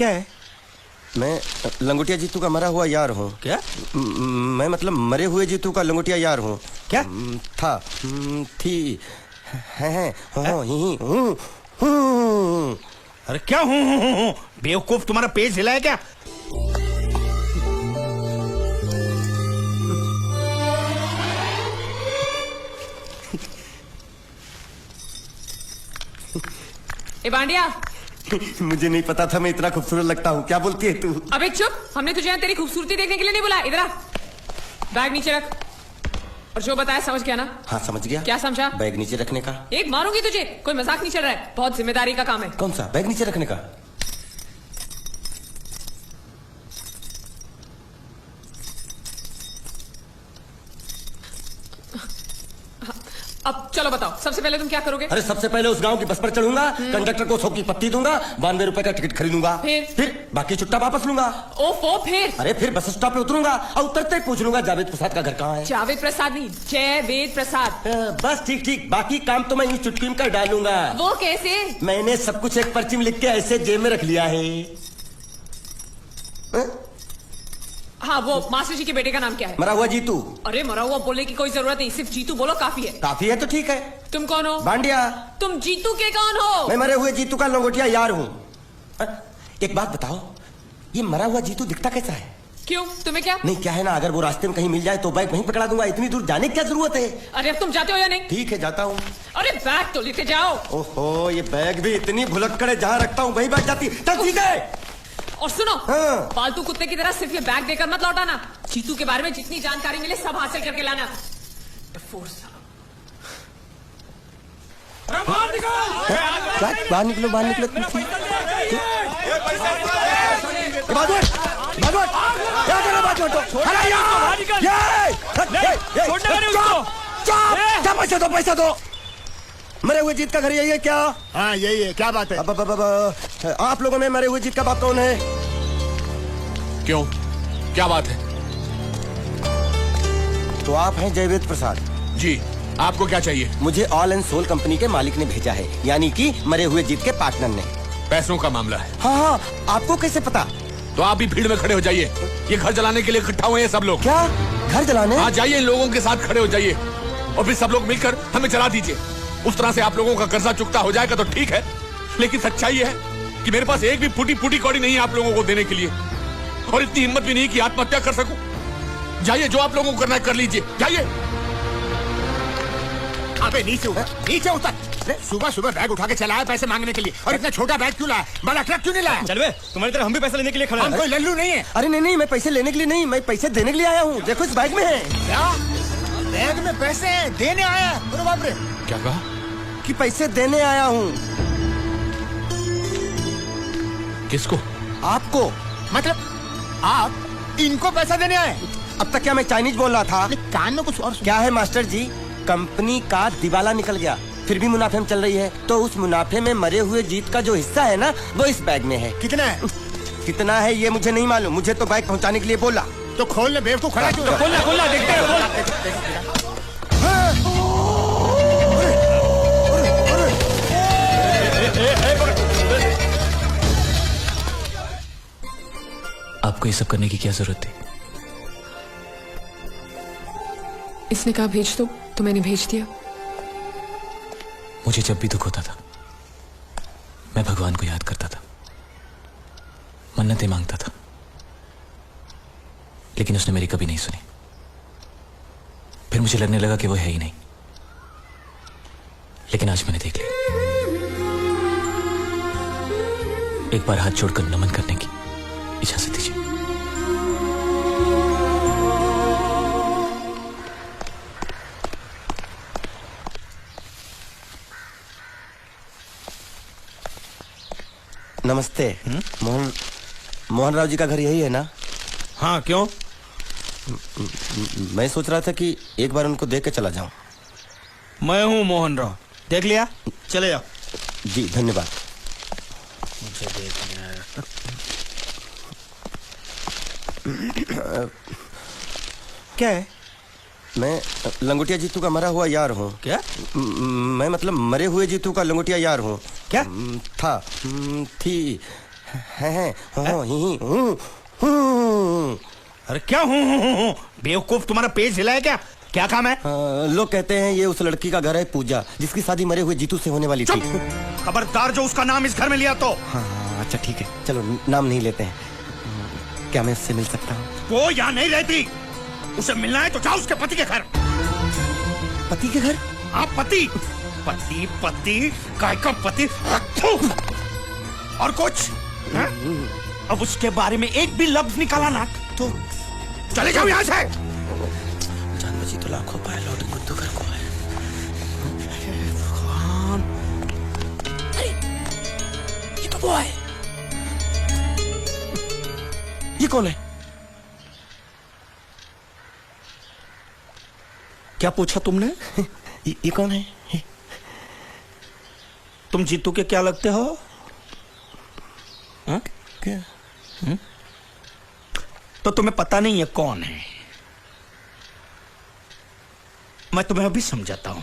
क्या है? मैं लंगोटिया जीतू का मरा हुआ यार हूँ। क्या? मैं मतलब मरे हुए जीतू का लंगोटिया यार हूँ। क्या? था, थी, है, हूँ। अरे क्या हूँ? बेवकूफ, तुम्हारा पेज हिला है क्या? ए बांडिया, मुझे नहीं पता था मैं इतना खूबसूरत लगता हूँ। क्या बोलती है तू? अबे चुप, हमने तुझे यहाँ तेरी खूबसूरती देखने के लिए नहीं बुलाया। इधर आ, बैग नीचे रख। और जो बताया समझ गया ना? हाँ समझ गया। क्या समझा? बैग नीचे रखने का। एक मारूंगी तुझे, कोई मजाक नहीं चल रहा है, बहुत जिम्मेदारी का काम है। कौन सा? बैग नीचे रखने का। अब चलो बताओ, सबसे पहले तुम क्या करोगे? अरे सबसे पहले उस गांव की बस पर चढ़ूंगा, कंडक्टर को 100 की पत्ती दूंगा, 92 रुपए का टिकट खरीदूंगा। फिर बाकी छुट्टा वापस लूंगा। ओफो, फिर? अरे फिर बस स्टॉप पे उतरूंगा और उतरते ही पूछ लूंगा जावेद प्रसाद का घर कहाँ है। जावेद प्रसाद नहीं, जयवेद प्रसाद। बस ठीक ठीक, बाकी काम तो मैं यूं चुटकी में कर डालूंगा। वो कैसे? मैंने सब कुछ एक पर्ची में लिख के ऐसे जेब में रख लिया है। हाँ, वो मास्टर जी के बेटे का नाम क्या है? मरा हुआ जीतू। अरे मरा हुआ बोलने की कोई जरूरत नहीं, सिर्फ जीतू बोलो काफी है। काफी है तो ठीक है। तुम कौन हो? बांडिया। तुम जीतू के कौन हो? मैं मरे हुए जीतू का लंगोटिया यार हूँ। एक बात बताओ, ये मरा हुआ जीतू दिखता कैसा है? क्यों, तुम्हें क्या? नहीं क्या है ना, अगर वो रास्ते में कहीं मिल जाए तो बैग वहीं पकड़ा दूंगा। इतनी दूर जाने की क्या जरूरत है? अरे अब तुम जाते हो या नहीं? ठीक है जाता हूँ। अरे बैग तो लेते जाओ। ओहो, ये बैग भी इतनी भुलक्कड़ है, जहाँ रखता हूँ वहीं बैठ जाती। चल ठीक है। और सुनो, हाँ। पालतू कुत्ते की तरह सिर्फ ये बैग देकर मत लौटाना। जीतू के बारे में जितनी जानकारी मिले सब हासिल करके लाना। बाहर निकलो, बाहर निकलो। पैसा दो। मरे हुए जीत का घर यही है क्या? हाँ यही है। क्या बात है? आप लोगों में मरे हुए जीत का बाप कौन है? क्यों, क्या बात है? तो आप हैं जयवेद प्रसाद जी, आपको क्या चाहिए? मुझे ऑल एंड सोल कंपनी के मालिक ने भेजा है, यानी कि मरे हुए जीत के पार्टनर ने। पैसों का मामला है। हाँ, आपको कैसे पता? तो आप भी भीड़ में खड़े हो जाइए। ये घर जलाने के लिए इकट्ठा हुए हैं सब लोग। क्या घर जलाने? हाँ जाइए, इन लोगों के साथ खड़े हो जाइए और फिर सब लोग मिलकर हमें जला दीजिए। उस तरह से आप लोगों का कर्जा चुकता हो जाएगा तो ठीक है, लेकिन सच्चाई है कि मेरे पास एक भी फूटी कौड़ी नहीं है आप लोगों को देने के लिए, और इतनी हिम्मत भी नहीं कि आत्महत्या कर सकूं। जाइए, जो आप लोगों को करना है कर लीजिए, जाइए। अबे नीचे उतर। सुबह सुबह बैग उठा के चला है पैसे मांगने के लिए, और इतना छोटा बैग क्यों लाया? बड़ा ट्रक क्यों नहीं लाया? चल बे, तुम्हारी तरह हम भी पैसे लेने के लिए खड़े हैं। हम कोई लल्लू नहीं है। अरे नहीं, मैं पैसे लेने के लिए नहीं, मैं पैसे देने के लिए आया हूँ। देखो इस बैग में है। क्या बैग में पैसे देने आया? अरे बाप रे। क्या कहा? कि पैसे देने आया हूँ। किसको? आपको। मतलब आप इनको पैसा देने आए? अब तक क्या मैं चाइनीज बोल रहा था? कान में कुछ और क्या है मास्टर जी, कंपनी का दिवाला निकल गया, फिर भी मुनाफे में चल रही है, तो उस मुनाफे में मरे हुए जीत का जो हिस्सा है ना, वो इस बैग में है। कितना है? कितना है ये मुझे नहीं मालूम, मुझे तो बैग पहुंचाने के लिए बोला। तो खोल ले, बेवकूफ खड़ा क्यों? खोलना देखते हैं। आपको ये सब करने की क्या जरूरत थी? इसने कहा भेज दो तो मैंने भेज दिया। मुझे जब भी दुख होता था मैं भगवान को याद करता था, मन्नतें मांगता था, लेकिन उसने मेरी कभी नहीं सुनी। फिर मुझे लगने लगा कि वो है ही नहीं, लेकिन आज मैंने देख लिया। एक बार हाथ जोड़कर नमन करने की इजाजत दीजिए। नमस्ते। मोहन राव जी का घर यही है ना? हाँ क्यों? मैं सोच रहा था कि एक बार उनको देख के चला जाऊं। मैं हूँ मोहन राव, देख लिया? चले जाओ। जी धन्यवाद। मुझे देखना है। क्या है? मैं लंगोटिया जीतू का मरा हुआ यार हूँ। क्या? मैं मतलब मरे हुए जीतू का लंगोटिया यार हूँ। क्या? था, थी, हैं हूँ। अरे क्या हूँ बेवकूफ, तुम्हारा पेज हिला है क्या? क्या काम है? लोग कहते हैं ये उस लड़की का घर है पूजा, जिसकी शादी मरे हुए जीतू से होने वाली थी। खबरदार जो उसका नाम इस घर में लिया तो। हाँ, अच्छा ठीक है, चलो नाम नहीं लेते हैं। क्या मैं उससे मिल सकता हूँ? वो यहाँ नहीं रहती, उसे मिलना है तो जाओ उसके पति के घर। पति के घर? हाँ पति, पति पति काय का पति। और कुछ हा? अब उसके बारे में एक भी लफ्ज निकाला ना तो चले जाओ यहाँ से। जान बची तो लाखों पाए, लौट बुद्धू घर को है। ये तो वो है। ये कौन है? क्या पूछा तुमने? ये कौन है? तुम जीतू के क्या लगते हो? हा? क्या? तो तुम्हें पता नहीं है कौन है? मैं तुम्हें अभी समझाता हूं।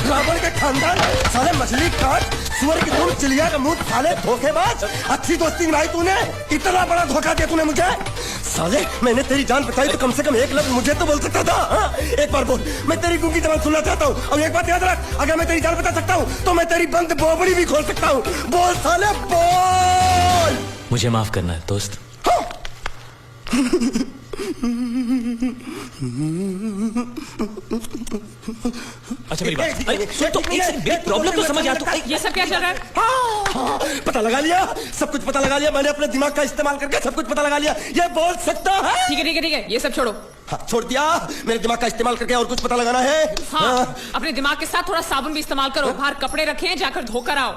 रावण के खानदान साले मछली काट सुअर की तुम चिड़िया का मुंह साले धोखेबाज। अच्छी दोस्ती निभाई तूने, इतना बड़ा धोखा दिया तूने मुझे। साले मैंने तेरी जान बचाई तो कम से कम एक लफ्ज मुझे तो बोल सकता था। हाँ? एक बार बोल, मैं तेरी गूंगी जबान सुनना चाहता हूँ। और एक बात याद रख, अगर मैं तेरी जान बचा सकता हूँ तो मैं तेरी बंद बोबड़ी भी खोल सकता हूँ। बोल साले बोल। मुझे माफ करना है दोस्त। अच्छा मेरी बात, अरे सुन तो एक सेकंड, मेरी प्रॉब्लम तो समझ आ तू। ये सब क्या चल रहा है? पता लगा लिया, सब कुछ पता लगा लिया मैंने, अपने दिमाग का इस्तेमाल करके सब कुछ पता लगा लिया। ये बोल सकता है? ठीक है ठीक है ठीक है, ये सब छोड़ो। हाँ, छोड़ दिया। मेरे दिमाग का इस्तेमाल करके और कुछ पता लगाना है? हाँ, अपने दिमाग के साथ थोड़ा साबुन भी इस्तेमाल करो। बाहर कपड़े रखे हैं, जाकर धोकर आओ।